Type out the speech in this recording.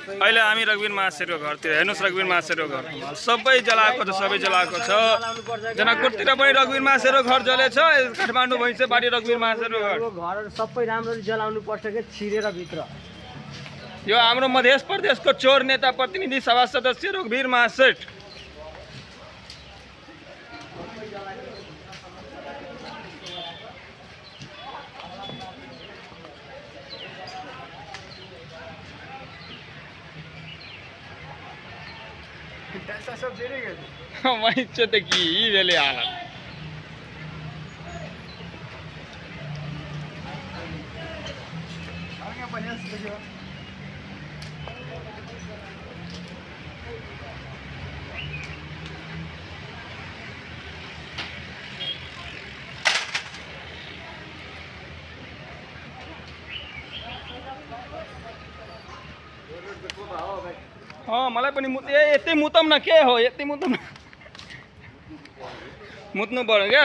अहिले हामी रघुवीर महाशयको घरतिर हेर्नुहोस् रघुवीर महाशयको घर सबै जलाएको छ सबै जलाएको छ जनकपुरतिर पनि रघुवीर महाशयको घर जलेछ काठमाडौँ भैँसेबारी रघुवीर महाशयको घर सबै राम्ररी जलाउनु पर्छ के छिरेर भित्र यो हाम्रो मध्य प्रदेशको चोर नेता प्रतिनिधि सभा सदस्य रघुवीर महाशय वहीं त कि भेले हालत मलाई पनि यतै मुतम न के हो यतै मुतम न मुत्नु पर्यो क्या